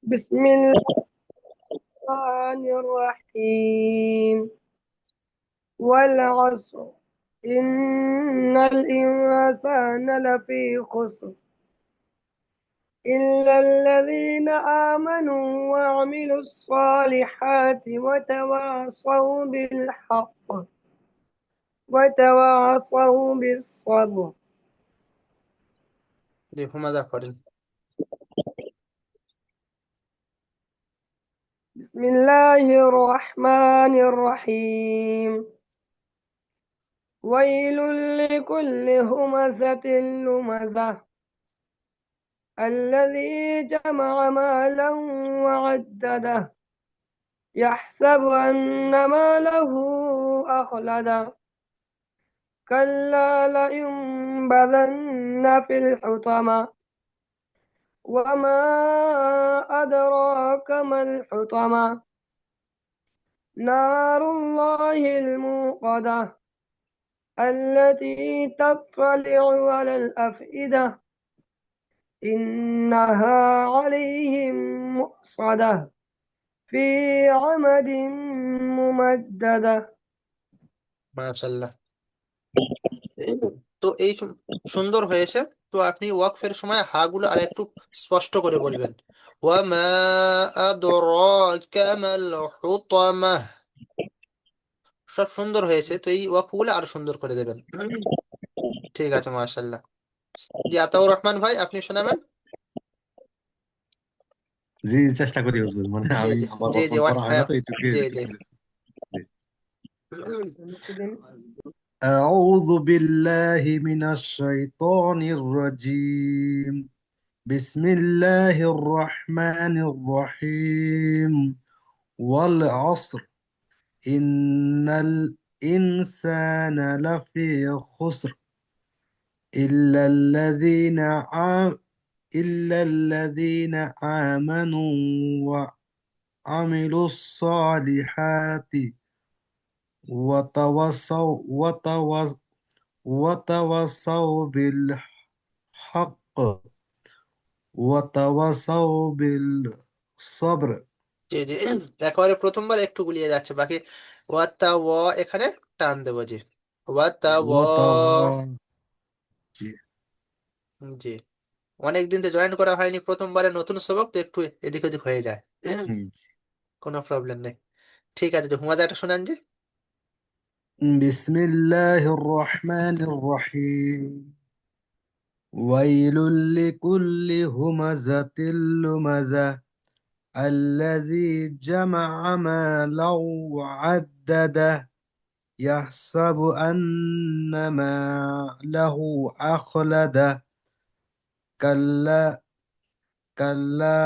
بسم الله الرحمن الرحيم والعصر إن الإنسان لفي خسر إلا الذين آمنوا وعملوا الصالحات وتواصوا بالحق وتواصوا بالصبر দেখো মজা করেন। بسم الله الرحمن الرحيم ويل لكل همزة لمزة الذي جمع مالا وعدده يحسب أن ماله أخلده كلا لينبذن في الحطمة وما أدراك ما الحطمة نار الله الموقدة التي تطلع على الأفئدة إنها عليهم مؤصدة في عمد ممددة মাশাআল্লাহ। তো এই সুন্দর হয়েছে। তো আপনি ওয়াকফের সময় হা গুলো আর একটু স্পষ্ট করে বলবেন। ওয়া মা আদরাকা মাল হুতামাহ। সব সুন্দর হয়েছে, তো এই ওয়াকফ গুলো আরো সুন্দর করে দেবেন। ঠিক আছে, মাশাআল্লাহ। জি, আতাউর রহমান ভাই, আপনি শোনাবেন। জি, চেষ্টা করি হুজুর, মানে জি আমি জি আমার জি জি বর্তমান পড়া হয় হ্যাঁ। না তো একটু জি জি। জি। أعوذ بالله من الشيطان الرجيم. بسم الله الرحمن الرحيم. والعصر إن الإنسان لفي خسر إلا الذين إلا الذين آمنوا وعملوا الصالحات وتواصوا بالحق وتواصوا بالصبر. জি জি, একেবারে প্রথমবার একটু গুলিয়ে যাচ্ছে, বাকি ওয়াত্তা ও এখানে টান দেবো। জি, ওয়াত্তা ও। وتوا জি, জি, অনেক দিন তো জয়েন করা হয়নি, প্রথমবারে নতুন সবক তো একটু এদিক ওদিক হয়ে যায়। হুম। কোনো প্রবলেম নেই। ঠিক আছে, তো হুমাজাটা শোনান জি। بسم الله الرحمن الرحيم. ويل لكل همزة لمزة الذي جمع مالا وعدده يحسب أن ماله أخلده كلا كلا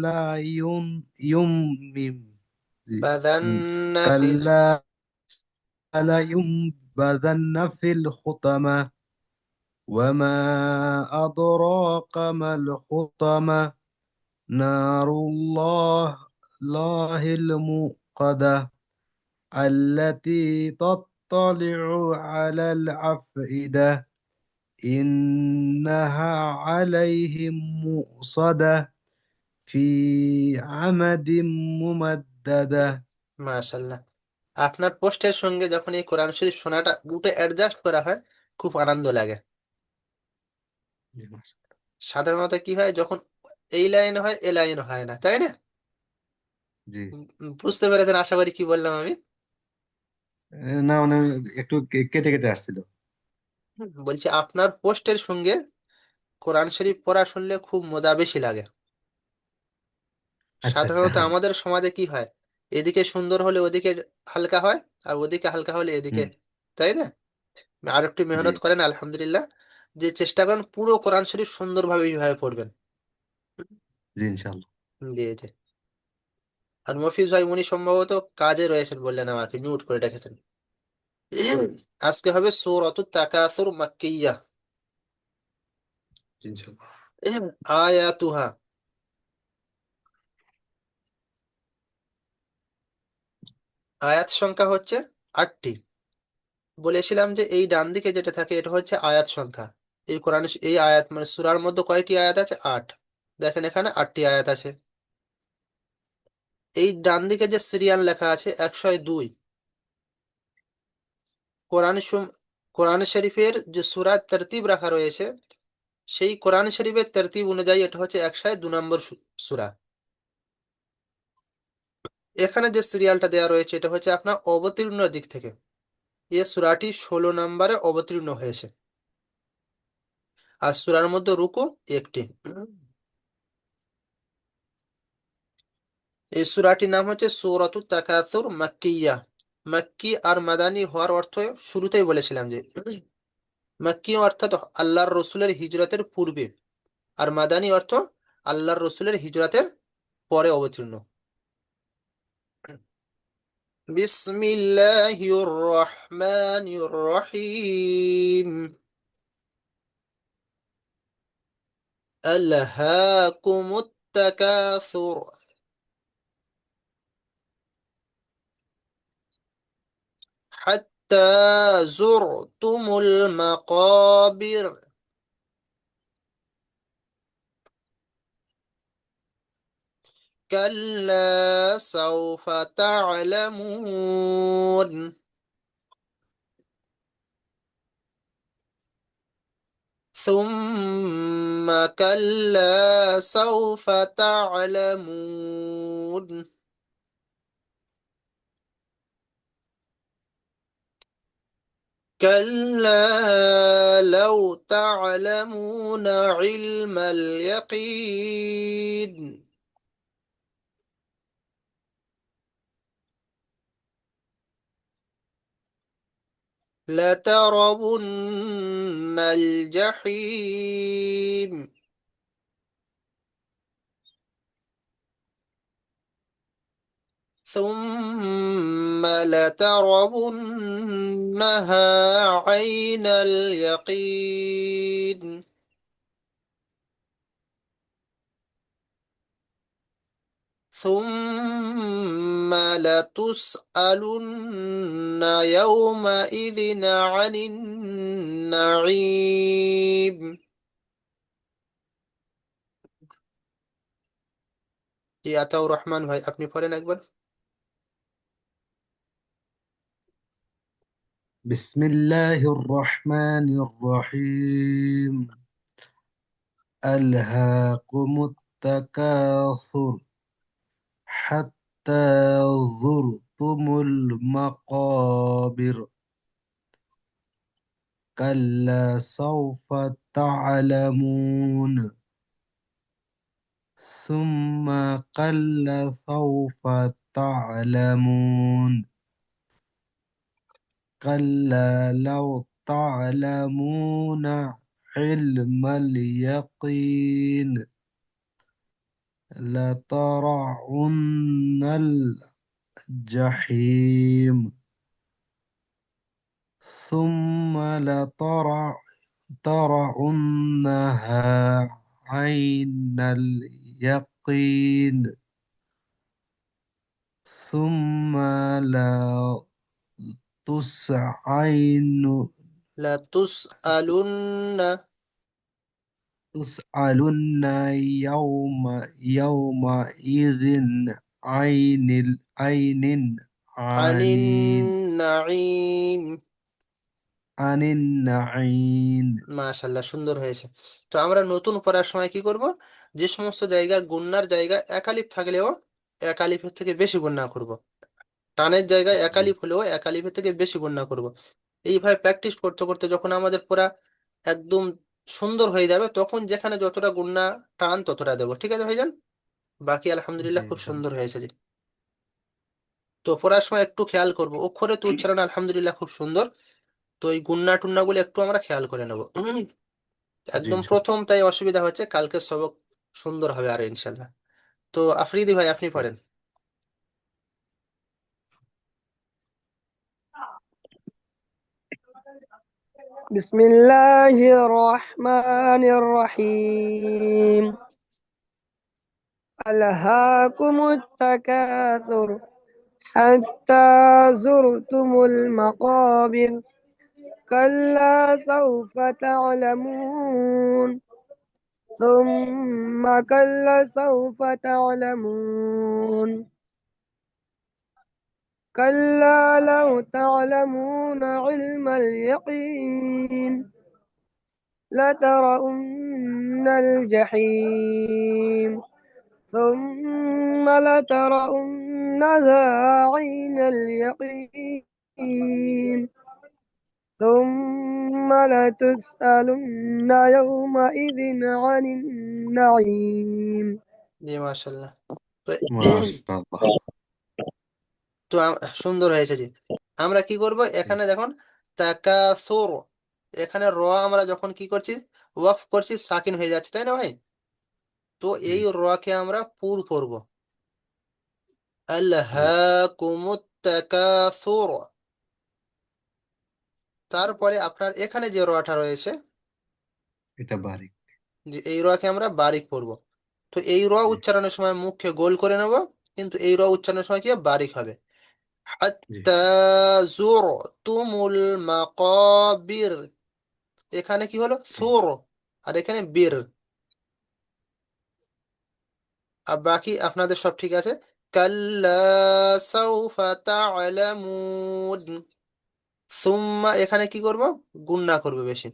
لا ينمم বাদান্না ফিল। كلا لا ينبذن في الحطمة وما أدراك ما الحطمة نار الله الموقدة التي تطلع على الأفئدة إنها عليهم مؤصدة في عمد ممددة. মাশাআল্লাহ। আপনার পোস্টের সঙ্গে যখন এই কোরআন শরীফ শোনাটা দুটো অ্যাডজাস্ট করা হয়, খুব আনন্দ লাগে। সাধারণত কি হয়, যখন এই লাইন হয় এ লাইন হয় না, তাই না? জি, বুঝতে পেরেছেন আশা করি কি বললাম আমি। না মানে একটু কেটে কেটে আসছিল। বলছি আপনার পোস্টের সঙ্গে কোরআন শরীফ পড়া শুনলে খুব মজা বেশি লাগে। আচ্ছা আচ্ছা। সাধারণত আমাদের সমাজে কি হয়, এদিকে সুন্দর হলে ওদিকে হালকা হয়, আর ওদিকে হালকা হলে এদিকে, হুম। তাই না? আর একটু জি মেহনত করেন আলহামদুলিল্লাহ, যে চেষ্টা করেন পুরো কোরআন শরীফ সুন্দরভাবে এইভাবে পড়বেন। জি, ইনশাল্লাহ। জি জি। আর মফিজ ভাই উনি সম্ভবত কাজে রয়েছেন বললেন, আমাকে মিউট করে রেখেছেন। আজকে হবে সূরাতুত তাকাসুর মাক্কিয়্যাহ। জি, ইনশাল্লাহ। আয়াতুহা, আয়াত সংখ্যা হচ্ছে 8টি। বলেছিলাম যে এই ডান দিকে যেটা থাকে এটা হচ্ছে আয়াত সংখ্যা। এই কোরআন এই আয়াত মানে সূরার মধ্যে কয়টি আয়াত আছে? 8। দেখেন এখানে 8টি আয়াত আছে। এই ডান দিকে যে সিরিয়াল লেখা আছে 102, কোরআন কোরআন শরীফের যে সূরা তরতিব রাখা রয়েছে, সেই কোরআন শরীফের তরতিব অনুযায়ী এটা হচ্ছে 102 নম্বর সূরা। এখানে যে সিরিয়ালটা দেওয়া রয়েছে এটা হচ্ছে আপনার অবতীর্ণ দিক থেকে, এই সূরাটি 16 নম্বরে অবতীর্ণ হয়েছে। আর সূরার মধ্যে রুকু একটি। এই সূরাটির নাম হচ্ছে সূরাতুত তাকাসুর মাক্কিয়া। মাক্কি আর মাদানী হওয়ার অর্থ শুরুতেই বলেছিলাম যে মাক্কি অর্থাৎ আল্লাহর রসুলের হিজরতের পূর্বে, আর মাদানী অর্থ আল্লাহর রসুলের হিজরতের পরে অবতীর্ণ। বিসমিল্লাহির রহমানির রহিম। আলহাকুমুত তাকাসুর হাত্তা যুরতুমুল মাকাবির। كلا سوف تعلمون ثم كلا سوف تعلمون كلا لو تعلمون علم اليقين لترون الجحيم ثم لترونها عين اليقين ثم لتسألن يومئذ عن النعيم। জি আতাউর রহমান ভাই, আপনি পড়েন একবার। بسم الله الرحمن الرحيم. ألهاكم التكاثر حتى زرتم المقابر كلا سوف تعلمون ثم كلا سوف تعلمون كلا لو تعلمون علم اليقين لترون الجحيم ثم لترونها عين اليقين ثم لتسألن تسألن يومئذ عين عن عن النعيم। عن النعيم. মাশাআল্লাহ, সুন্দর হয়েছে। তো আমরা নতুন পড়ার সময় কি করব, যে সমস্ত জায়গার গুণনার জায়গায় একালিফ থাকলেও একালিফের থেকে বেশি গুণনা করব, টানের জায়গায় একালিফ হলেও একালিফের থেকে বেশি গুণনা করব। এইভাবে প্র্যাকটিস করতে করতে যখন আমাদের পুরা একদম সুন্দর হয়ে যাবে, তখন যেখানে যতটা গুণনা টান ততটা দেবো। ঠিক আছে ভাইজান? বাকি জি আলহামদুলিল্লাহ খুব সুন্দর ইনশাআল্লাহ। হয়েছে জি। তো পড়ার সময় একটু খেয়াল করব, অক্ষরে তো উচ্চারণ আলহামদুলিল্লাহ খুব সুন্দর। তো এই গুন্না টুন্না গুলো একটু আমরা খেয়াল করে নেব। জি একদম ইনশাআল্লাহ। প্রথম তাই অসুবিধা হচ্ছে, কালকে সবক সুন্দর হবে আর ইনশাল্লাহ। তো আফ্রিদি ভাই, আপনি জি। পড়েন। بسم الله الرحمن الرحيم. ألهاكم التكاثر حتى زرتم المقابر كلا سوف تعلمون ثم كلا سوف تعلمون كلا لو تعلمون علم اليقين لترون الجحيم ثم لترونها عين اليقين ثم لتسألن يومئذ عن النعيم জি মাশাল্লাহ। তো মাশাআল্লাহ। তো সুন্দর হয়েছে জি। আমরা কি করব এখানে দেখুন, তাকাসুর, এখানে র আমরা যখন কি করছি, ওয়াকফ করছি, সাকিন হয়ে যাচ্ছে, তাই না ভাই? তো জি এই র কে আমরা পুর করব, জি আলহাকুমুত তাকাসুর। তারপরে আপনার এখানে যে রটা রয়েছে, এটা বারিক। যে এই র কে আমরা বারিক করব। তো এই র জি উচ্চারণের সময় মুখকে গোল করে নেব, কিন্তু এই র উচ্চারণের সময় কি বারিক হবে। জি হাত্তা যুরতুমুল মাকাবির, এখানে কি হলো জি সুর, আর এখানে বীর। আর বাকি আপনাদের সব ঠিক আছে। কাল্লা সাউফা তা'লামুন, সুম্মা এখানে কি করব, গুণনা করবে বেশি।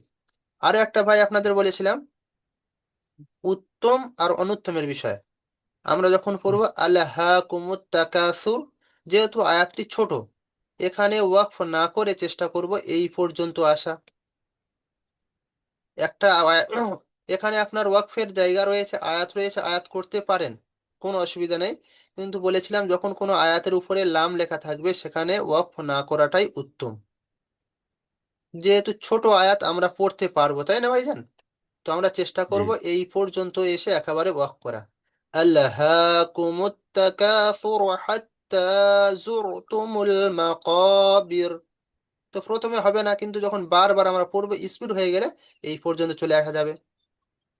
আরো একটা ভাই আপনাদের বলেছিলাম উত্তম আর অনুত্তমের বিষয়। আমরা যখন পড়বো আল্লাহাকুমুত তাকাসুর, যেহেতু আয়াতটি ছোট, এখানে ওয়াকফ না করে চেষ্টা করব এই পর্যন্ত আসা। একটা এখানে আপনার ওয়াকফের জায়গা রয়েছে, আয়াত রয়েছে, আয়াত করতে পারেন, কোনো অসুবিধা নেই। কিন্তু বলেছিলাম যখন কোনো আয়াতের উপরে লাম লেখা থাকবে সেখানে ওয়াকফ না করাটাই উত্তম, যেহেতু ছোট আয়াত আমরা পড়তে পারবো, তাই না ভাইজান? তো আমরা চেষ্টা জি করব এই পর্যন্ত এসে একেবারে ওয়াক করা। আল্লাহাকুমুত তাকাসুর হাত্তা যুরতুমুল মাকাবির। তো প্রথমে হবে না, কিন্তু যখন বারবার আমরা পড়বো, স্পিড হয়ে গেলে এই পর্যন্ত চলে আসা যাবে।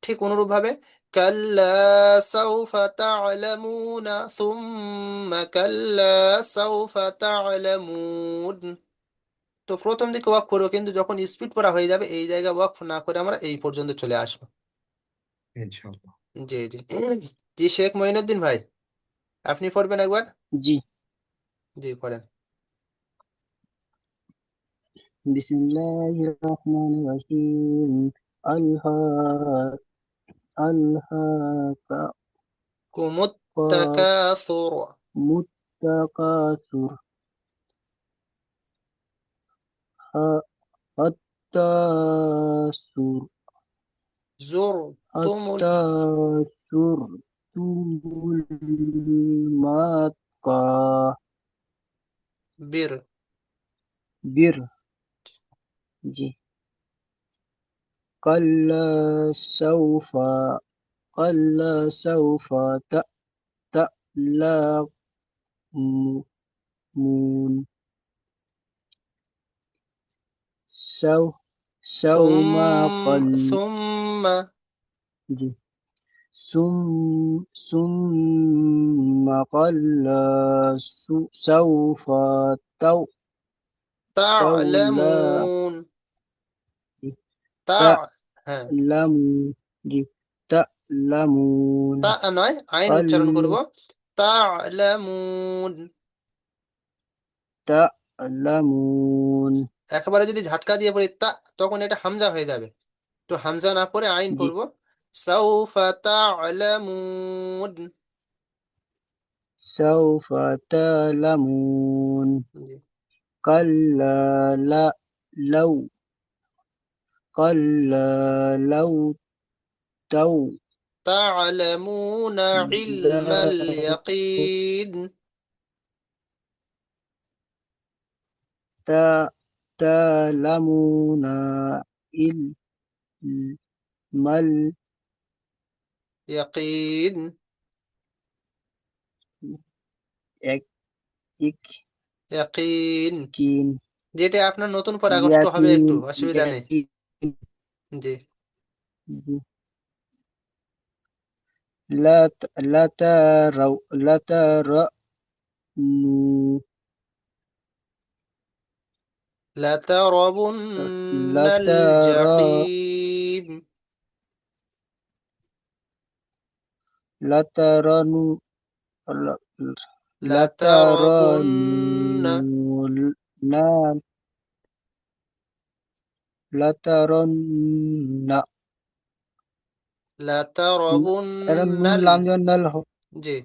ঠিক অনুরূপভাবে কাল্লা সাউফা তা'লামুনা সুম্মা কাল্লা সাউফা তা'লামুন। তো প্রথম দিকে ওয়াক করবো, কিন্তু যখন স্পিড পড়া হয়ে যাবে এই জায়গায় ওয়াক না করে আমরা এই পর্যন্ত চলে আসবো। ইনশাআল্লাহ। জি জি। জি শেখ মঈনুদ্দিন ভাই, আপনি পড়বেন একবার। জি। জি পড়েন। বিসমিল্লাহির রহমানির রহিম। আল্লাহ আল্লাহ কুমুত তাকাসুর, মুত্তাকাসুর হাত্তাসুর জুরতুমুল হাত্তাসুর তুমুল মাক্কা বীর। বির জি কাল্লা সাউফা কাল্লা সাউফা ta'lamun سو سوما قل সুম্মা जी ثم قل سوف تو تولا তা'লামুন, তা, হ্যাঁ, تعلم जी تعلمون তা নয়, আইন قل উচ্চারণ করব, তা'লামুন। تعلمون একেবারে যদি ঝাটকা দিয়ে পড়ি তা, তখন এটা হামজা হয়ে যাবে। তো হামজা না পড়ে আইন जी পড়ব, সাউফা তা'লামুন। سوف تعلمون জি। كلا لا لو كلا لو تو تعلمون علم اليقين، تا- تعلمون علم يقين، يقين। اليقين যেটা আপনার নতুন পড়া কষ্ট হবে, একটু يقين অসুবিধা নেই। يقين জি। لا تروا لا ترنوا لترون لا ترى الجحيم، لا ترنوا লাতারাবুন্ন লাতারান্না লাতারান্না এটা নুন লাতারাবুন্নাল লাম জন নাল জি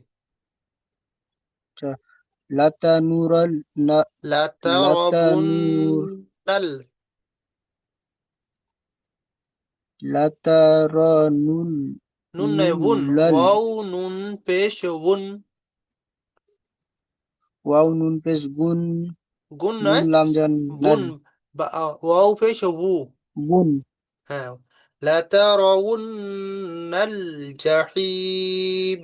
লাতানুরাল না লাতানুর লাতারাবুন্নাল লাতারানুল নুন নয় বুন নুলাল ওয়াও নুন পেশ বুন ওয়াও নুন পেশ গুন গুন নুন নয় লাম জন বুন নাল ওয়াও পেশ বু বুন হ্যাঁ লাতারাউন্নাল জাহিম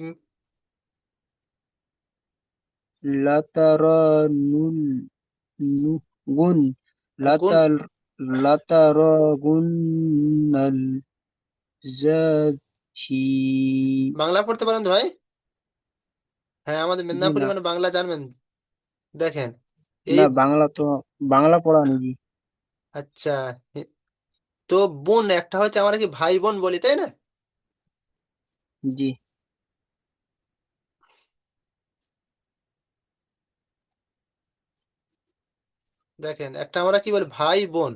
লাতারানুল নু গুন গুন লাতার লাতারাগুন্নাল জাহিম বাংলা পড়তে পারেন তো ভাই হ্যাঁ আমাদের জি মেদিনীপুরি না মানে বাংলা জানবেন দেখেন এই না বাংলা তো বাংলা পড়া নি জি আচ্ছা তো বোন একটা হচ্ছে আমরা কি ভাই বোন বলি তাই না জি দেখেন একটা আমরা কি বলি ভাই বোন